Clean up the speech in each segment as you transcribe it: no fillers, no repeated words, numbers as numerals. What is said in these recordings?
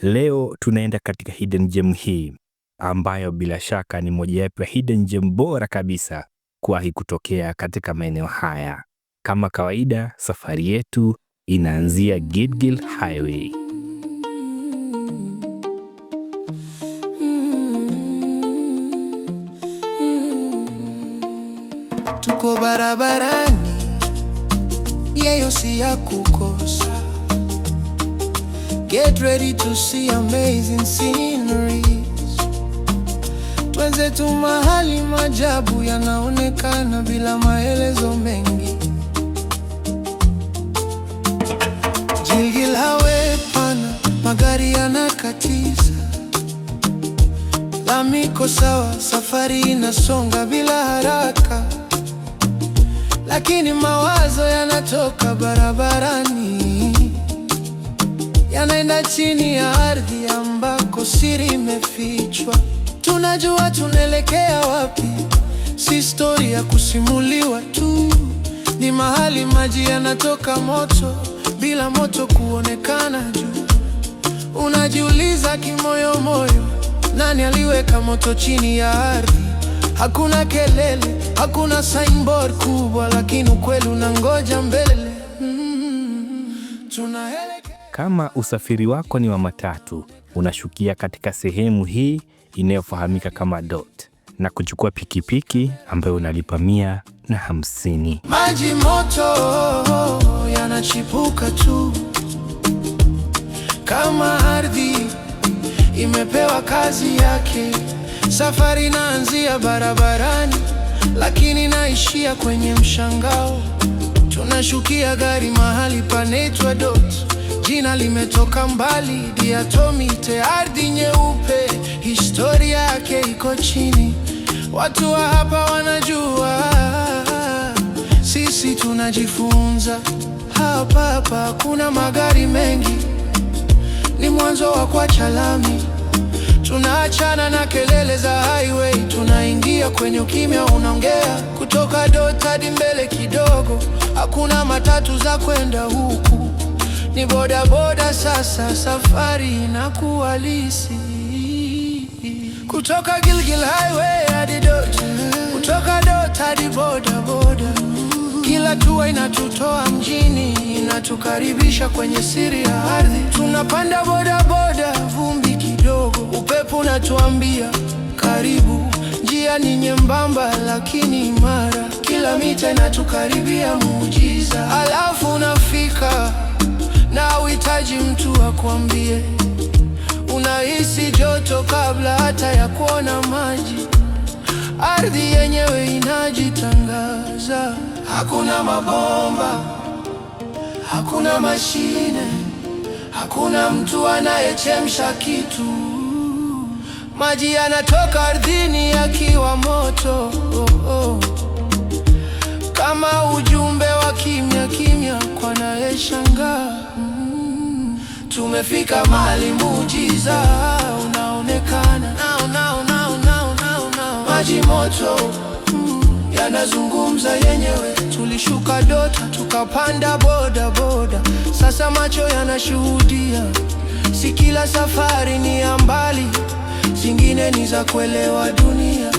Leo tunaenda katika hidden gem hii ambayo bila shaka ni mojawapo ya hidden gem bora kabisa kuwahi kutokea katika maeneo haya. Kama kawaida, safari yetu inaanzia Gilgil Highway. Tuko barabarani, yeyo si ya kukosa. Get ready to see amazing sceneries. Twenzetu mahali maajabu yanaonekana bila maelezo mengi. Gilgil Highway pana, magari yanakatiza. Lami iko sawa, safari inasonga bila haraka. Lakini mawazo yanatoka barabarani, yanaenda chini ya ardhi ambako siri imefichwa. Tunajua tunaelekea wapi, si story ya kusimuliwa tu. Ni mahali maji yanatoka moto, bila moto kuonekana juu. Unajiuliza kimoyo moyo, nani aliweka moto chini ya ardhi? Hakuna kelele, hakuna signboard kubwa, lakini ukweli unangoja mbele. Kama usafiri wako ni wa matatu, unashukia katika sehemu hii inayofahamika kama Dot na kuchukua pikipiki ambayo unalipa 150. Maji moto yanachipuka tu, kama ardhi imepewa kazi yake. Safari inaanzia barabarani, lakini naishia kwenye mshangao. Tunashukia gari mahali panaitwa Dot. Jina limetoka mbali, diatomite, ardhi nyeupe. Historia yake iko chini, watu wa hapa wanajua. Sisi tunajifunza hapa. Kuna magari mengi, ni mwanzo wa kuacha lami. Tunaachana na kelele za highway, tunaingia kwenye ukimya unaongea. Kutoka Dot hadi mbele kidogo, hakuna matatu za kwenda huku, ni boda boda sasa. Safari inakuwa halisi. Kutoka Gilgil Highway hadi Dot, kutoka Dot hadi boda boda. Kila hatua inatutoa mjini, inatukaribisha kwenye siri ya ardhi. Tunapanda boda boda, vumbi kidogo, upepo unatuambia karibu. Njia ni nyembamba lakini imara, kila mita inatukaribia muujiza. Alafu unafika na uhitaji mtu akwambie. Unahisi joto kabla hata ya kuona maji. Ardhi yenyewe inajitangaza. Hakuna mabomba, hakuna mashine, hakuna mtu anayechemsha kitu. Maji yanatoka ardhini yakiwa moto, kama ujumbe wa kimya kimya kwa anayeshangaa. Tumefika mahali muujiza unaonekana. Maji moto yanazungumza yenyewe. Tulishuka Dot tukapanda boda boda, sasa macho yanashuhudia. Si kila safari ni ya mbali, zingine ni za kuelewa dunia.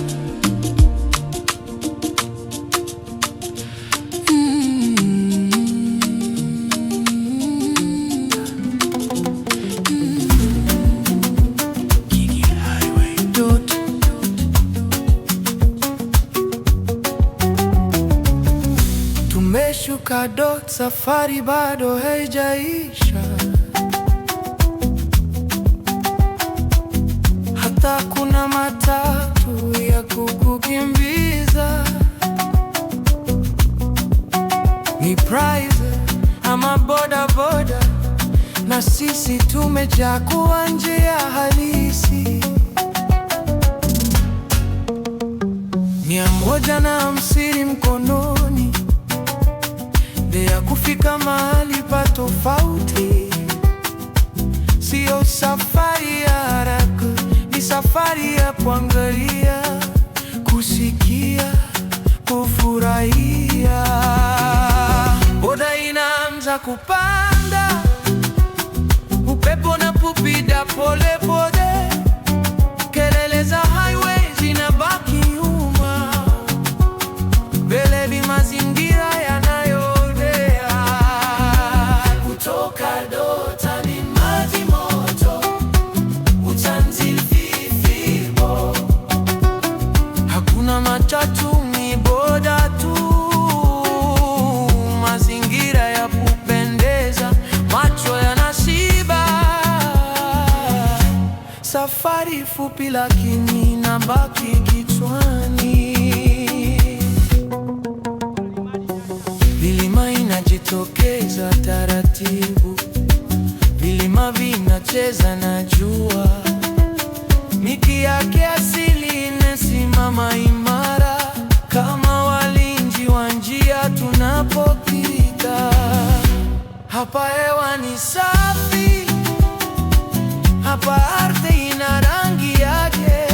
Tumeshuka Dot, safari bado haijaisha. Hata kuna matatu ya kukukimbiza. Ni private ama boda boda, na sisi tumejaa kwa njia halisi. 150 mkononi, ya kufika mahali pa tofauti. Sio safari ya haraka, ni safari ya kuangalia, kusikia, kufurahia. Boda inaanza kupanda, upepo na kupita pole pole, kelele za highway zinabaki nyuma, mbele ni mazingira yanayoodea. Kutoka Dota ni maji moto, Utanzi Fifibo, hakuna matatu ni boda tu, mazingira ya kupendeza, macho yanashiba. Safari fupi lakini inabaki kichwani. Vilima inajitokeza taratibu, vilima vinacheza na jua, miti yake asili imesimama imara kama walinzi wa njia tunapopita. Hapa hewa ni safi, hapa ardhi ina rangi yake,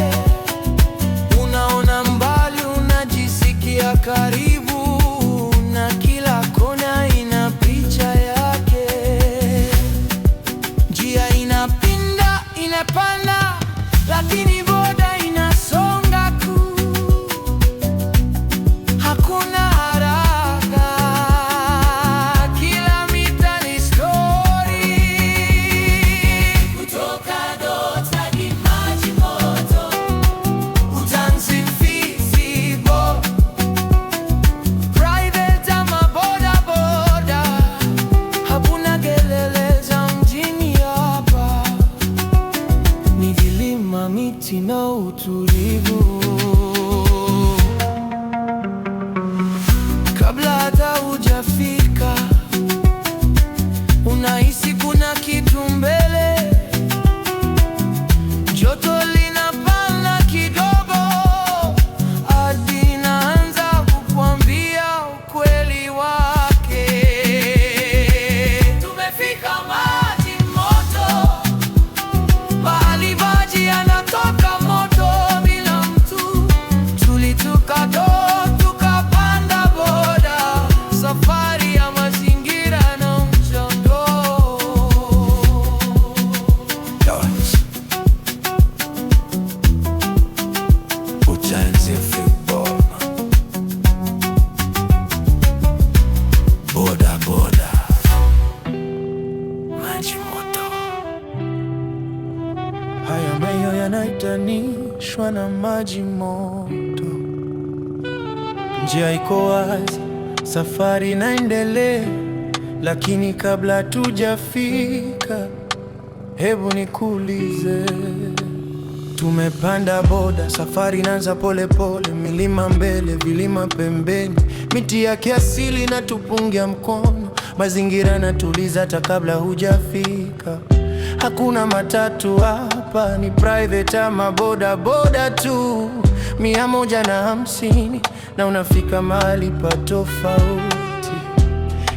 unaona mbali, unajisikia karibu, na kila kona ina picha yake. Njia inapinda, inapanda, lakini boda inasonga kuu. Hakuna haraka, kila mita ni story. Kutoka Dota hadi maji moto, Utanzi Fifibo, private ama boda boda, hakuna kelele za mjini hapa, ni vilima, miti na utulivu. Kabla hata hujafika, unahisi kuna kitu mbele, joto linapanda kidogo, ardhi inaanza kukuambia ukweli wake. Tumefika maji moto, mahali maji yanatoka moto bila mtu. Tulitoka tukapanda boda, safari ya mazingira na mchanga. Utanzi Fifibo, boda boda, maji moto. Haya mayo yanaitanishwa na maji moto. Njia iko wazi, safari inaendelea, lakini kabla tujafika, hebu nikuulize. Tumepanda boda, safari inaanza pole pole, milima mbele, vilima pembeni, miti ya kiasili na tupungia mkono, mazingira natuliza hata kabla hujafika. Hakuna matatu hapa, ni private ama boda boda tu, 150 na unafika mahali pa tofauti.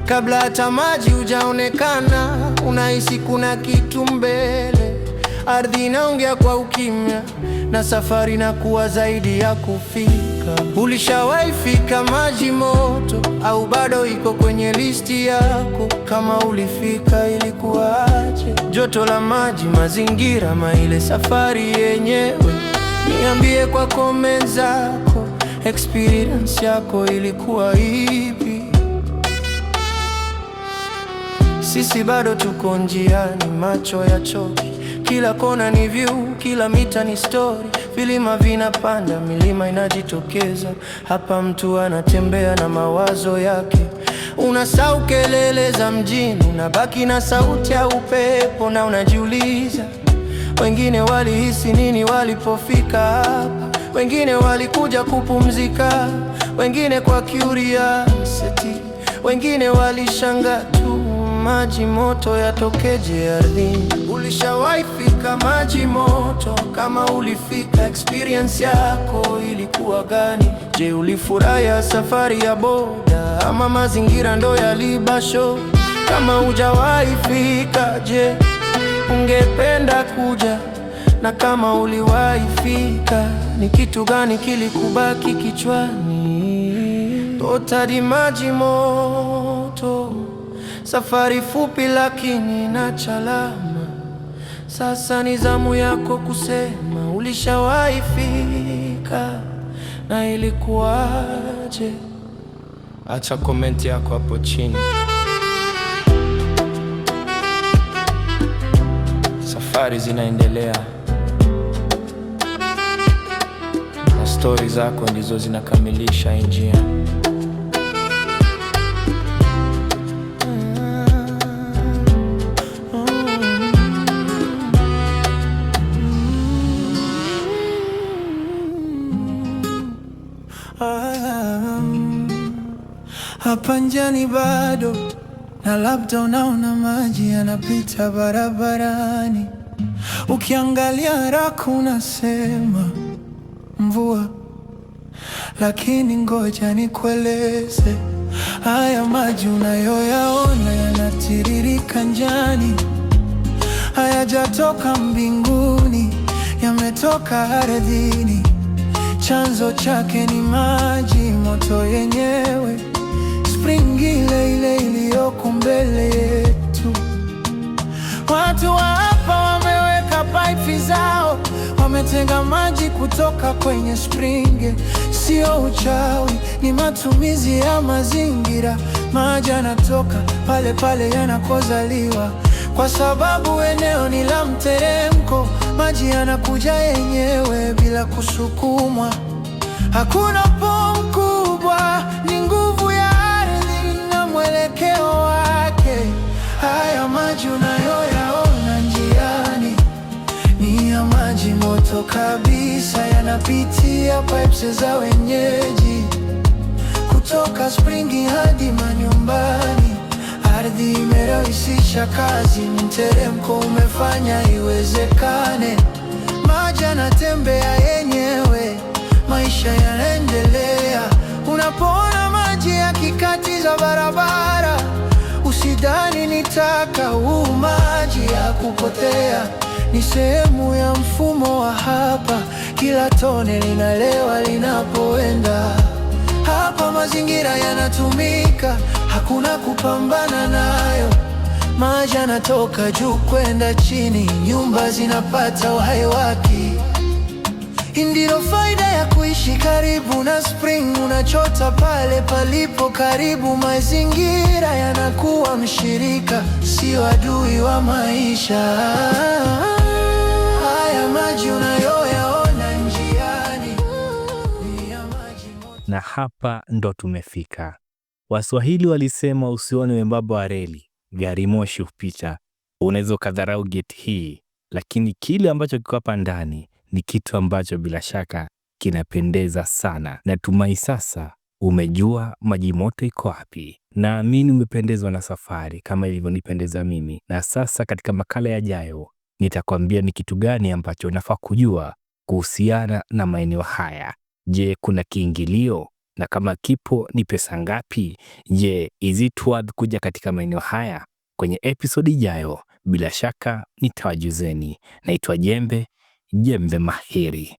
Kabla hata maji hujaonekana, unahisi kuna kitu mbele, ardhi inaongea kwa ukimya, na safari inakuwa zaidi ya kufika. Ulishawahi fika maji moto, au bado iko kwenye listi yako? Kama ulifika, ilikuwaje? Joto la maji, mazingira, ile safari yenyewe? Niambie kwa comment zako, experience yako ilikuwa ipi? Sisi bado tuko njiani, macho ya choki, kila kona ni view, kila mita ni story. Vilima vinapanda, milima inajitokeza, hapa mtu anatembea na mawazo yake. Unasahau kelele za mjini, unabaki na sauti ya upepo, na unajiuliza, wengine walihisi nini walipofika hapa? Wengine walikuja kupumzika, wengine kwa curiosity, wengine walishangaa tu, maji moto yatokeje ardhini? Ulishawahi fika maji moto? Kama ulifika, experience yako ilikuwa gani? Je, ulifurahia safari ya boda ama mazingira ndo yalibasho? Kama hujawahi fika, je, ungependa kuja? Na kama uliwahi fika, ni kitu gani kilikubaki kichwani? Dota hadi maji moto, safari fupi lakini na chalama. Sasa ni zamu yako kusema ulishawahi fika na ilikuwaje. Acha komenti yako hapo chini. Safari zinaendelea na stori zako ndizo zinakamilisha njia. Hapa njiani bado, na labda unaona maji yanapita barabarani. Ukiangalia haraka unasema mvua, lakini ngoja nikueleze. Haya maji unayoyaona yanatiririka njiani, hayajatoka mbinguni, yametoka ardhini. Chanzo chake ni maji moto yenyewe, spring ile ile iliyoko mbele yetu. Watu wa hapa wameweka pipe zao, wametega maji kutoka kwenye spring. Sio uchawi, ni matumizi ya mazingira. Maji yanatoka pale pale yanakozaliwa, kwa sababu eneo ni la mteremko. Maji yanakuja yenyewe bila kusukumwa. Hakuna pompu kubwa, ni nguvu ya ardhi na mwelekeo wake. Haya maji unayoyaona njiani ni ya maji moto kabisa, yanapitia pipes za wenyeji, kutoka springi hadi manyumbani. Ardhi imerahisisha kazi, mteremko umefanya iwezekane. Maji yanatembea yenyewe, maisha yanaendelea. Unapoona maji yakikatiza barabara, usidhani ni taka. Huu maji ya kupotea ni sehemu ya mfumo wa hapa. Kila tone linalewa linapoenda hapa. Mazingira yanatumika, hakuna kupambana nayo. Maji yanatoka juu kwenda chini, nyumba zinapata uhai wake. Ndilo faida ya kuishi karibu na spring. Unachota pale palipo karibu, mazingira yanakuwa mshirika, sio adui wa maisha. Haya maji unayoyaona njiani ni ya maji moto. Na hapa ndo tumefika. Waswahili walisema usione wembamba wa reli, gari moshi hupita. Unaweza ukadharau geti hii, lakini kile ambacho kiko hapa ndani ni kitu ambacho bila shaka kinapendeza sana. Natumai sasa umejua maji moto iko wapi. Naamini umependezwa na safari kama ilivyonipendeza mimi. Na sasa katika makala yajayo nitakwambia ni kitu gani ambacho unafaa kujua kuhusiana na maeneo haya. Je, kuna kiingilio? Na kama kipo ni pesa ngapi? Je, is it worth kuja katika maeneo haya? Kwenye episodi ijayo bila shaka nitawajuzeni. Naitwa Jembe mahiri.